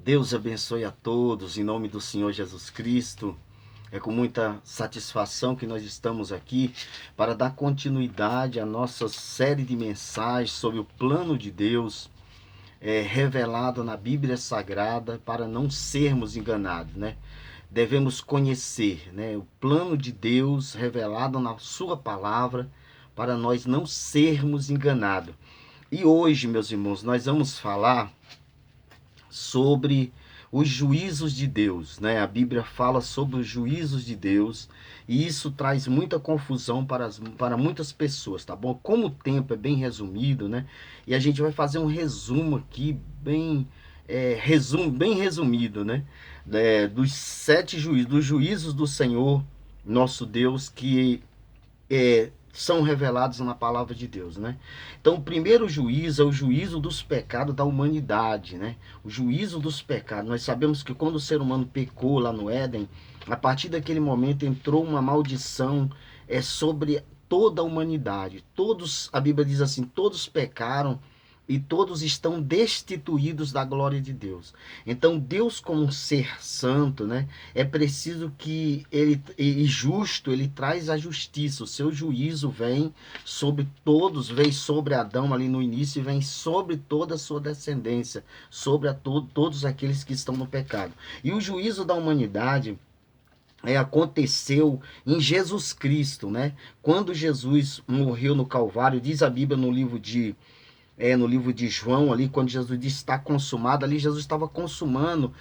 Deus abençoe a todos, em nome do Senhor Jesus Cristo. É com muita satisfação que nós estamos aqui para dar continuidade à nossa série de mensagens sobre o plano de Deus revelado na Bíblia Sagrada para não sermos enganados, né? Devemos conhecer, né, o plano de Deus revelado na sua palavra para nós não sermos enganados. E hoje, meus irmãos, nós vamos falar sobre os juízos de Deus, né? A Bíblia fala sobre os juízos de Deus e isso traz muita confusão para muitas pessoas, tá bom? Como o tempo é bem resumido, né? E a gente vai fazer um resumo aqui bem resumido, né? Dos 7 juízos, dos juízos do Senhor, nosso Deus, que são revelados na palavra de Deus, né? Então, o primeiro juízo é o juízo dos pecados da humanidade, né? O juízo dos pecados. Nós sabemos que quando o ser humano pecou lá no Éden, a partir daquele momento entrou uma maldição sobre toda a humanidade. Todos, a Bíblia diz assim, todos pecaram e todos estão destituídos da glória de Deus. Então, Deus, como um ser santo, né, é preciso que ele, e justo, ele traz a justiça. O seu juízo vem sobre todos, vem sobre Adão ali no início e vem sobre toda a sua descendência, sobre todos aqueles que estão no pecado. E o juízo da humanidade aconteceu em Jesus Cristo, né? Quando Jesus morreu no Calvário, diz a Bíblia no livro de João, ali, quando Jesus disse está consumado, ali Jesus estava consumando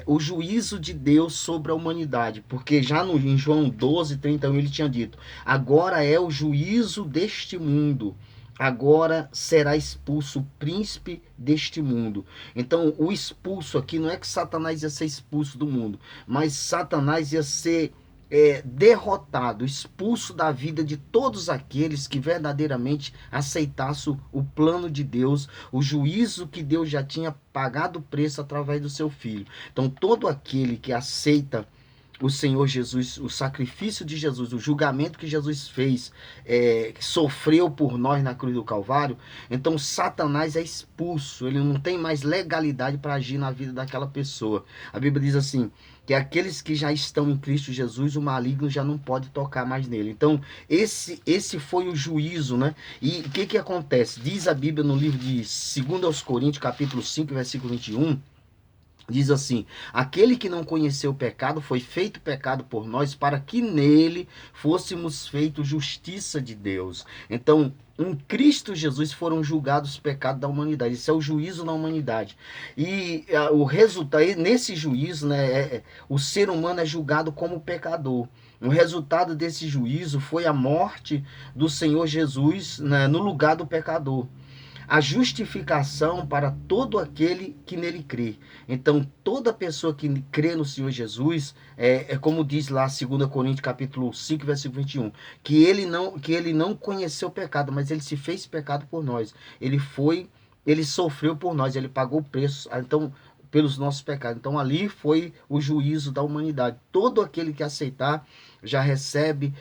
o juízo de Deus sobre a humanidade, porque já em João 12:31 ele tinha dito: agora é o juízo deste mundo. Agora será expulso o príncipe deste mundo. Então, o expulso aqui não é que Satanás ia ser expulso do mundo, mas Satanás ia ser derrotado, expulso da vida de todos aqueles que verdadeiramente aceitassem o plano de Deus, o juízo que Deus já tinha pagado o preço através do seu Filho. Então, todo aquele que aceita o Senhor Jesus, o sacrifício de Jesus, o julgamento que Jesus fez, que sofreu por nós na cruz do Calvário, então Satanás é expulso, ele não tem mais legalidade para agir na vida daquela pessoa. A Bíblia diz assim, que aqueles que já estão em Cristo Jesus, o maligno já não pode tocar mais nele. Então, esse foi o juízo, né? E o que acontece? Diz a Bíblia no livro de 2 Coríntios, capítulo 5, versículo 21, diz assim: aquele que não conheceu o pecado foi feito pecado por nós para que nele fôssemos feitos justiça de Deus. Então, em Cristo Jesus foram julgados os pecados da humanidade. Isso é o juízo na humanidade. E o resultado, nesse juízo, né, o ser humano é julgado como pecador. O resultado desse juízo foi a morte do Senhor Jesus, né, no lugar do pecador, a justificação para todo aquele que nele crê. Então, toda pessoa que crê no Senhor Jesus, como diz lá 2 Coríntios capítulo 5, versículo 21, que ele não conheceu o pecado, mas ele se fez pecado por nós. Ele sofreu por nós, ele pagou o preço. Então, pelos nossos pecados. Então ali foi o juízo da humanidade. Todo aquele que aceitar já recebe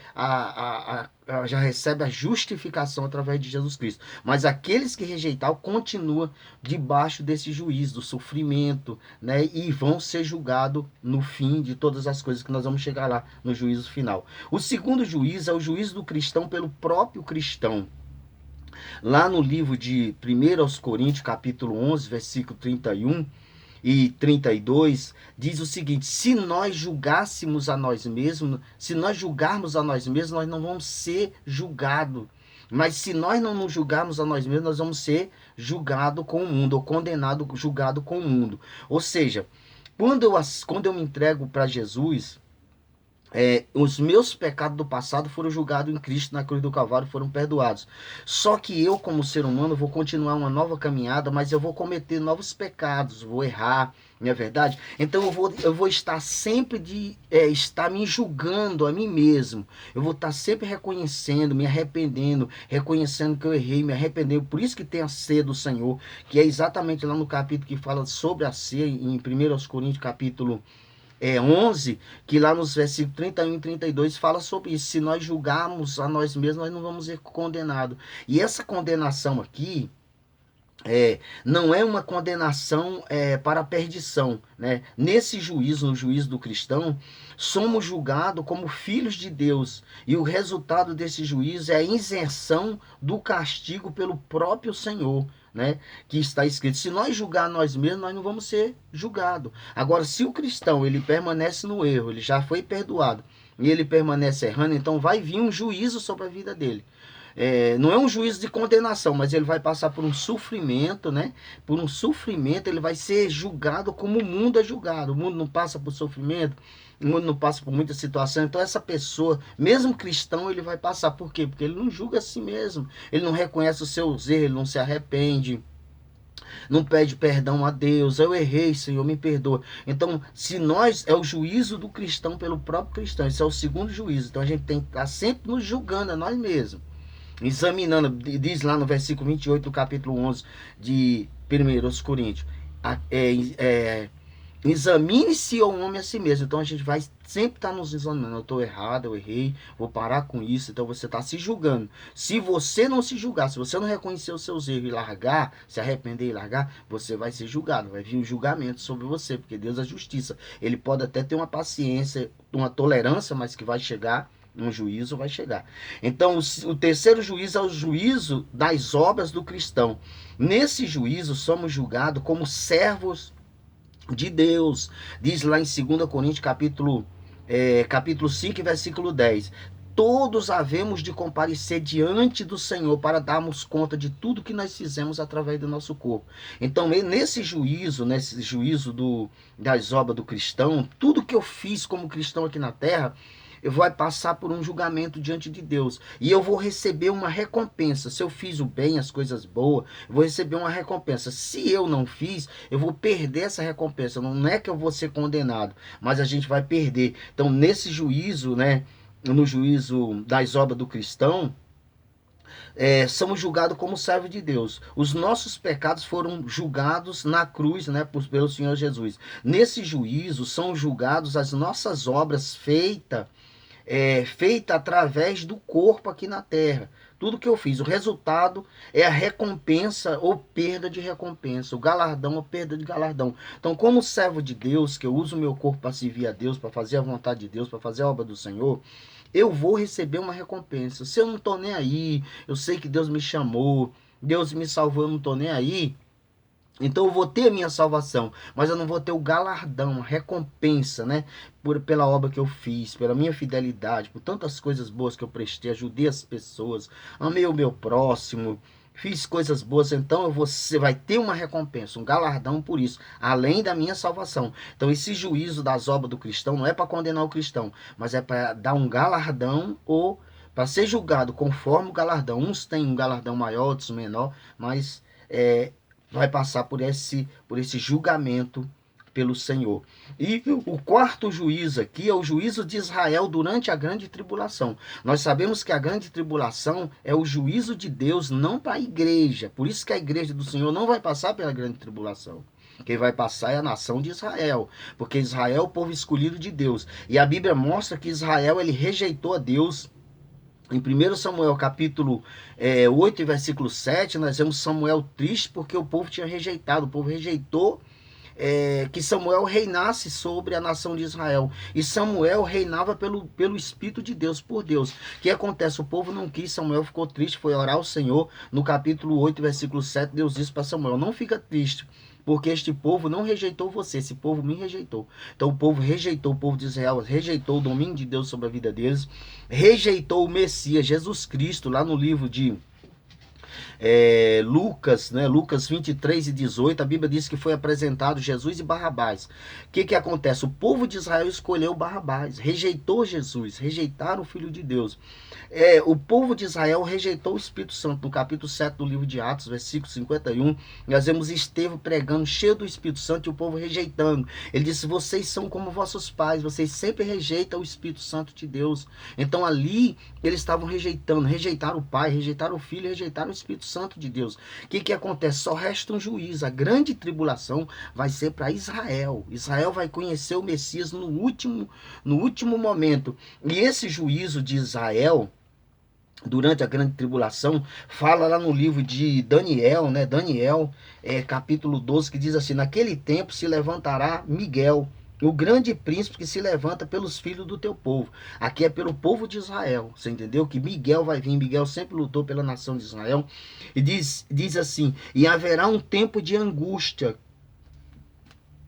já recebe a justificação através de Jesus Cristo. Mas aqueles que rejeitar continuam debaixo desse juízo, do sofrimento, né? E vão ser julgados no fim de todas as coisas que nós vamos chegar lá no juízo final. O segundo juízo é o juízo do cristão pelo próprio cristão. Lá no livro de 1 aos Coríntios, capítulo 11, versículo 31 e 32, diz o seguinte: se nós julgássemos a nós mesmos, se nós julgarmos a nós mesmos, nós não vamos ser julgados. Mas se nós não nos julgarmos a nós mesmos, nós vamos ser julgados com o mundo, ou condenado, julgado com o mundo. Ou seja, quando eu me entrego para Jesus, os meus pecados do passado foram julgados em Cristo na cruz do Calvário, foram perdoados. Só que eu, como ser humano, vou continuar uma nova caminhada, mas eu vou cometer novos pecados, vou errar, não é verdade? Então eu vou estar sempre estar me julgando a mim mesmo. Eu vou estar sempre reconhecendo, me arrependendo, reconhecendo que eu errei, me arrependendo. Por isso que tem a ceia do Senhor, que é exatamente lá no capítulo que fala sobre a ceia, em 1 Coríntios, capítulo 11, que lá nos versículos 31 e 32 fala sobre isso. Se nós julgarmos a nós mesmos, nós não vamos ser condenados. E essa condenação aqui, não é uma condenação para a perdição, né? Nesse juízo, no juízo do cristão, somos julgados como filhos de Deus. E o resultado desse juízo é a isenção do castigo pelo próprio Senhor, né? Que está escrito, se nós julgar nós mesmos, nós não vamos ser julgados. Agora, se o cristão ele permanece no erro, ele já foi perdoado, e ele permanece errando, então vai vir um juízo sobre a vida dele. Não é um juízo de condenação, mas ele vai passar por um sofrimento, né? Por um sofrimento, ele vai ser julgado como o mundo é julgado. O mundo não passa por sofrimento, o mundo não passa por muita situação. Então essa pessoa, mesmo cristão, ele vai passar. Por quê? Porque ele não julga a si mesmo. Ele não reconhece os seus erros, ele não se arrepende, não pede perdão a Deus. Eu errei, Senhor, me perdoa. Então, se nós, é o juízo do cristão pelo próprio cristão, esse é o segundo juízo. Então a gente tem que estar sempre nos julgando a nós mesmos, examinando. Diz lá no versículo 28 do capítulo 11 de 1 Coríntios, examine-se o homem a si mesmo. Então a gente vai sempre estar nos examinando. Eu estou errado, eu errei, vou parar com isso. Então você está se julgando. Se você não se julgar, se você não reconhecer os seus erros e largar, se arrepender e largar, você vai ser julgado. Vai vir um julgamento sobre você, porque Deus é justiça. Ele pode até ter uma paciência, uma tolerância, mas que vai chegar, um juízo vai chegar. Então, o terceiro juízo é o juízo das obras do cristão. Nesse juízo, somos julgados como servos de Deus. Diz lá em 2 Coríntios, capítulo 5, versículo 10. Todos havemos de comparecer diante do Senhor para darmos conta de tudo que nós fizemos através do nosso corpo. Então, nesse juízo das obras do cristão, tudo que eu fiz como cristão aqui na terra, eu vou passar por um julgamento diante de Deus. E eu vou receber uma recompensa. Se eu fiz o bem, as coisas boas, eu vou receber uma recompensa. Se eu não fiz, eu vou perder essa recompensa. Não é que eu vou ser condenado, mas a gente vai perder. Então, nesse juízo, né, no juízo das obras do cristão, somos julgados como servo de Deus. Os nossos pecados foram julgados na cruz, né, pelo Senhor Jesus. Nesse juízo são julgados as nossas obras feita através do corpo aqui na terra. Tudo que eu fiz, o resultado é a recompensa ou perda de recompensa, o galardão ou perda de galardão. Então, como servo de Deus, que eu uso o meu corpo para servir a Deus, para fazer a vontade de Deus, para fazer a obra do Senhor, eu vou receber uma recompensa. Se eu não estou nem aí, eu sei que Deus me chamou, Deus me salvou, eu não estou nem aí, então eu vou ter a minha salvação, mas eu não vou ter o galardão, a recompensa, né? Pela obra que eu fiz, pela minha fidelidade, por tantas coisas boas que eu prestei, ajudei as pessoas, amei o meu próximo, fiz coisas boas. Então você vai ter uma recompensa, um galardão por isso, além da minha salvação. Então esse juízo das obras do cristão não é para condenar o cristão, mas é para dar um galardão ou para ser julgado conforme o galardão. Uns têm um galardão maior, outros menor, mas vai passar por esse julgamento pelo Senhor. E o quarto juízo aqui é o juízo de Israel durante a grande tribulação. Nós sabemos que a grande tribulação é o juízo de Deus, não para a igreja. Por isso que a igreja do Senhor não vai passar pela grande tribulação. Quem vai passar é a nação de Israel, porque Israel é o povo escolhido de Deus. E a Bíblia mostra que Israel ele rejeitou a Deus. Em 1 Samuel capítulo 8, versículo 7, nós vemos Samuel triste porque o povo tinha rejeitado, o povo rejeitou que Samuel reinasse sobre a nação de Israel. E Samuel reinava pelo Espírito de Deus, por Deus. O que acontece? O povo não quis, Samuel ficou triste, foi orar ao Senhor. No capítulo 8, versículo 7, Deus disse para Samuel, não fica triste, porque este povo não rejeitou você, esse povo me rejeitou. Então o povo rejeitou, o povo de Israel rejeitou o domínio de Deus sobre a vida deles, rejeitou o Messias, Jesus Cristo, lá no livro de Lucas, né? Lucas 23 e 18, a Bíblia diz que foi apresentado Jesus e Barrabás. O que acontece? O povo de Israel escolheu Barrabás, rejeitou Jesus, rejeitaram o Filho de Deus. O povo de Israel rejeitou o Espírito Santo. No capítulo 7 do livro de Atos, versículo 51, nós vemos Estevão pregando, cheio do Espírito Santo, e o povo rejeitando. Ele disse, vocês são como vossos pais, vocês sempre rejeitam o Espírito Santo de Deus. Então ali, eles estavam rejeitaram o Pai, rejeitaram o Filho, rejeitaram o Espírito Santo de Deus. O que acontece? Só resta um juízo. A grande tribulação vai ser para Israel. Israel vai conhecer o Messias no último momento. E esse juízo de Israel durante a grande tribulação, fala lá no livro de Daniel, né? Daniel, capítulo 12, que diz assim: naquele tempo se levantará Miguel, o grande príncipe que se levanta pelos filhos do teu povo. Aqui é pelo povo de Israel. Você entendeu? Que Miguel vai vir. Miguel sempre lutou pela nação de Israel. E diz assim: e haverá um tempo de angústia,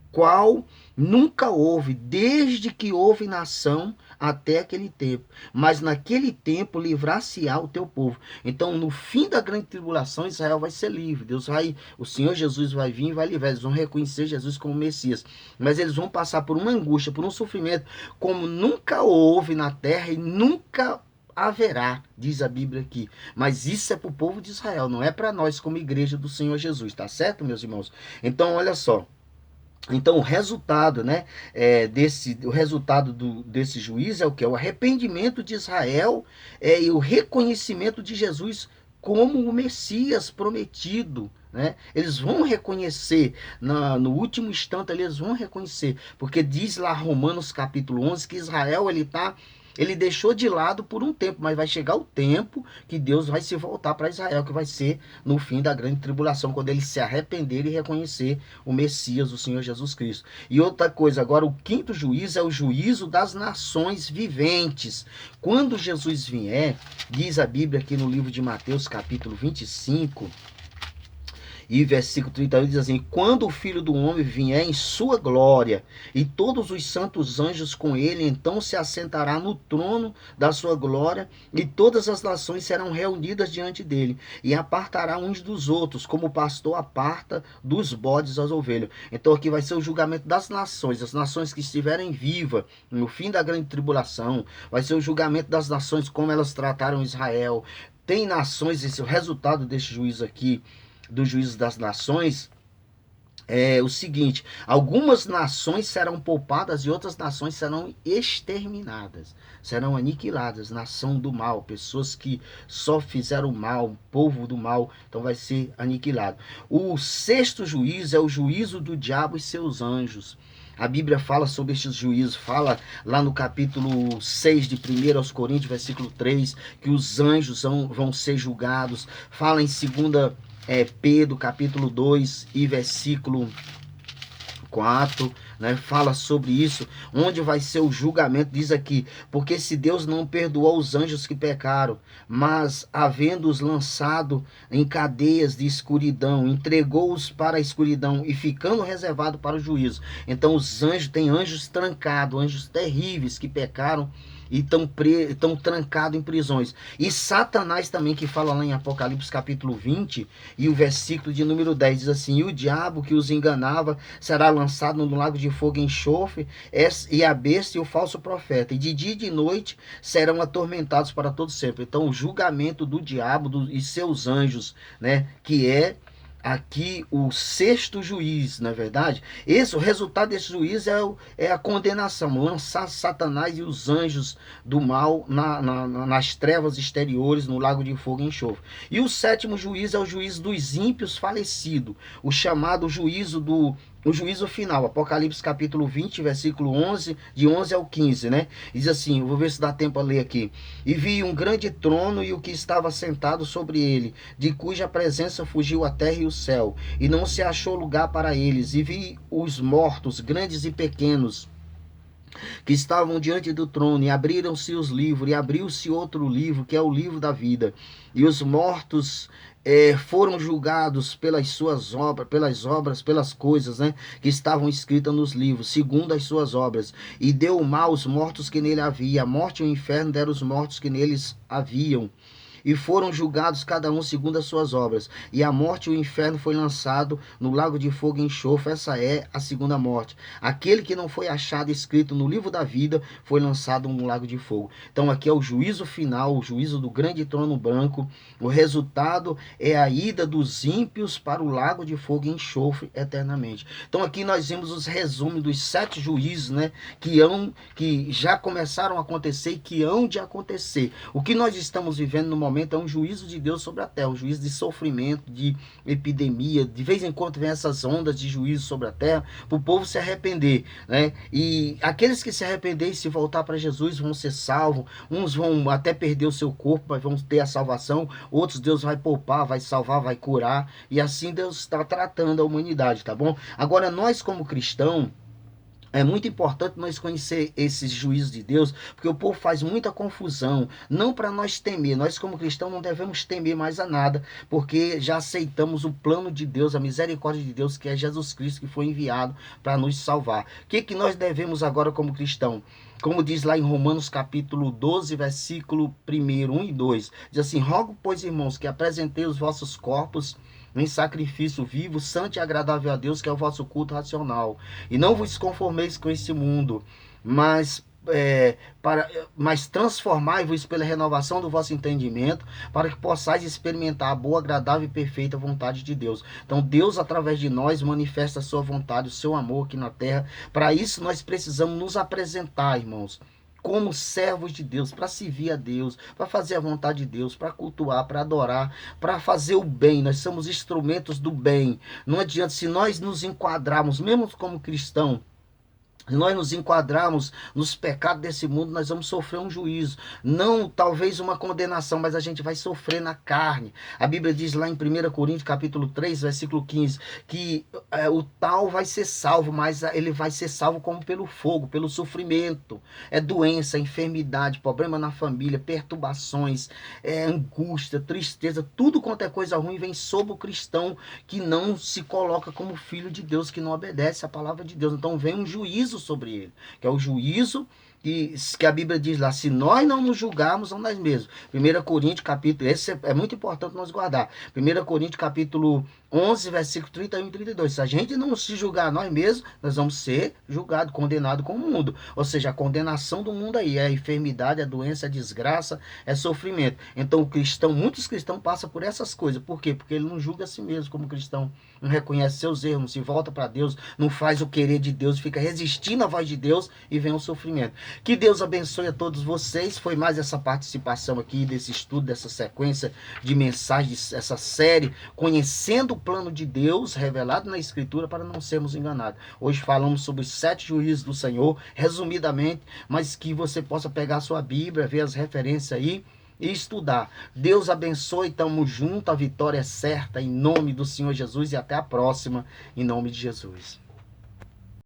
qual nunca houve, desde que houve nação até aquele tempo. Mas naquele tempo livrar-se-á o teu povo. Então, no fim da grande tribulação, Israel vai ser livre. O Senhor Jesus vai vir e vai livrar. Eles vão reconhecer Jesus como Messias. Mas eles vão passar por uma angústia, por um sofrimento, como nunca houve na terra e nunca haverá, diz a Bíblia aqui. Mas isso é para o povo de Israel, não é para nós como igreja do Senhor Jesus, tá certo, meus irmãos? Então, olha só. Então, o resultado, né, desse juízo é o que? O arrependimento de Israel e o reconhecimento de Jesus como o Messias prometido. Né? Eles vão reconhecer, no último instante, eles vão reconhecer, porque diz lá Romanos capítulo 11 que Israel ele deixou de lado por um tempo, mas vai chegar o tempo que Deus vai se voltar para Israel, que vai ser no fim da grande tribulação, quando eles se arrependerem e reconhecer o Messias, o Senhor Jesus Cristo. E outra coisa, agora o quinto juízo é o juízo das nações viventes. Quando Jesus vier, diz a Bíblia aqui no livro de Mateus, capítulo 25, e versículo 31 diz assim: quando o Filho do Homem vier em sua glória, e todos os santos anjos com ele, então se assentará no trono da sua glória, e todas as nações serão reunidas diante dele, e apartará uns dos outros, como o pastor aparta dos bodes as ovelhas. Então aqui vai ser o julgamento das nações, as nações que estiverem vivas no fim da grande tribulação, vai ser o julgamento das nações, como elas trataram Israel. Tem nações, esse é o resultado desse juízo aqui, do juízo das nações, é o seguinte: algumas nações serão poupadas e outras nações serão exterminadas, serão aniquiladas. Nação do mal, pessoas que só fizeram mal, povo do mal, então vai ser aniquilado. O sexto juízo é o juízo do diabo e seus anjos. A Bíblia fala sobre estes juízos, fala lá no capítulo 6 de 1 aos Coríntios, versículo 3, que os anjos vão ser julgados. Fala em 2 Pedro, capítulo 2 e versículo 4, né, fala sobre isso, onde vai ser o julgamento. Diz aqui: porque se Deus não perdoou os anjos que pecaram, mas havendo-os lançado em cadeias de escuridão, entregou-os para a escuridão e ficando reservado para o juízo. Então os anjos, tem anjos trancados, anjos terríveis que pecaram e estão trancados em prisões. E Satanás também, que fala lá em Apocalipse capítulo 20 e o versículo de número 10 diz assim: e o diabo que os enganava será lançado no lago de fogo e enxofre, e a besta e o falso profeta, e de dia e de noite serão atormentados para todo sempre. Então o julgamento do diabo e seus anjos, né, que é aqui o sexto juiz, não é verdade? O resultado desse juiz é a condenação, lançar Satanás e os anjos do mal nas trevas exteriores, no lago de fogo e enxofre. E o sétimo juiz é o juízo dos ímpios falecidos, o chamado o juízo final, Apocalipse capítulo 20, versículo 11, de 11 ao 15, né? Diz assim, eu vou ver se dá tempo a ler aqui: e vi um grande trono e o que estava sentado sobre ele, de cuja presença fugiu a terra e o céu, e não se achou lugar para eles. E vi os mortos, grandes e pequenos, que estavam diante do trono, e abriram-se os livros, e abriu-se outro livro, que é o livro da vida. E os mortos foram julgados pelas suas obras, pelas coisas, né, que estavam escritas nos livros, segundo as suas obras. E deu mal aos mortos que nele havia. A morte e o inferno deram os mortos que neles haviam. E foram julgados cada um segundo as suas obras. E a morte e o inferno foi lançado no lago de fogo e enxofre. Essa é a segunda morte. Aquele que não foi achado escrito no livro da vida foi lançado no lago de fogo. Então aqui é o juízo final, o juízo do grande trono branco. O resultado é a ida dos ímpios para o lago de fogo e enxofre eternamente. Então aqui nós vimos os resumos dos 7 juízos, né, que já começaram a acontecer e que hão de acontecer. O que nós estamos vivendo no momento momento é um juízo de Deus sobre a terra, um juízo de sofrimento, de epidemia. De vez em quando vem essas ondas de juízo sobre a terra, para o povo se arrepender, né? E aqueles que se arrepender e se voltar para Jesus vão ser salvos. Uns vão até perder o seu corpo, mas vão ter a salvação. Outros Deus vai poupar, vai salvar, vai curar. E assim Deus está tratando a humanidade, tá bom? Agora, nós como cristãos, é muito importante nós conhecer esses juízos de Deus, porque o povo faz muita confusão. Não para nós temer, nós como cristãos não devemos temer mais a nada, porque já aceitamos o plano de Deus, a misericórdia de Deus, que é Jesus Cristo, que foi enviado para nos salvar. O que nós devemos agora como cristão? Como diz lá em Romanos capítulo 12, versículo 1, 1 e 2, diz assim: rogo, pois, irmãos, que apresentei os vossos corpos em sacrifício vivo, santo e agradável a Deus, que é o vosso culto racional. E não vos conformeis com esse mundo, mas transformai-vos pela renovação do vosso entendimento, para que possais experimentar a boa, agradável e perfeita vontade de Deus. Então Deus, através de nós, manifesta a sua vontade, o seu amor aqui na terra. Para isso nós precisamos nos apresentar, irmãos, como servos de Deus, para servir a Deus, para fazer a vontade de Deus, para cultuar, para adorar, para fazer o bem. Nós somos instrumentos do bem. Não adianta, se nós nos enquadrarmos, mesmo como cristão, se nós nos enquadrarmos nos pecados desse mundo, nós vamos sofrer um juízo. Não talvez uma condenação, mas a gente vai sofrer na carne. A Bíblia diz lá em 1 Coríntios capítulo 3, versículo 15, que o tal vai ser salvo, mas ele vai ser salvo como pelo fogo, pelo sofrimento. É doença, enfermidade, problema na família, perturbações, angústia, tristeza, tudo quanto é coisa ruim vem sobre o cristão que não se coloca como filho de Deus, que não obedece à palavra de Deus. Então vem um juízo sobre ele, que é o juízo que a Bíblia diz lá: se nós não nos julgarmos a nós mesmos. 1 Coríntios capítulo, esse é muito importante nós guardar, 1 Coríntios capítulo 11, versículo 31 e 32, se a gente não se julgar a nós mesmos, nós vamos ser julgados, condenados com o mundo. Ou seja, a condenação do mundo aí é a enfermidade, é a doença, é a desgraça, é sofrimento. Então o cristão, muitos cristãos passam por essas coisas. Por quê? Porque ele não julga a si mesmo como cristão, não reconhece seus erros, não se volta para Deus, não faz o querer de Deus, fica resistindo à voz de Deus e vem o sofrimento. Que Deus abençoe a todos vocês. Foi mais essa participação aqui desse estudo, dessa sequência de mensagens, essa série, conhecendo o plano de Deus revelado na Escritura para não sermos enganados. Hoje falamos sobre os 7 juízos do Senhor, resumidamente, mas que você possa pegar a sua Bíblia, ver as referências aí e estudar. Deus abençoe, tamo junto, a vitória é certa, em nome do Senhor Jesus, e até a próxima, em nome de Jesus.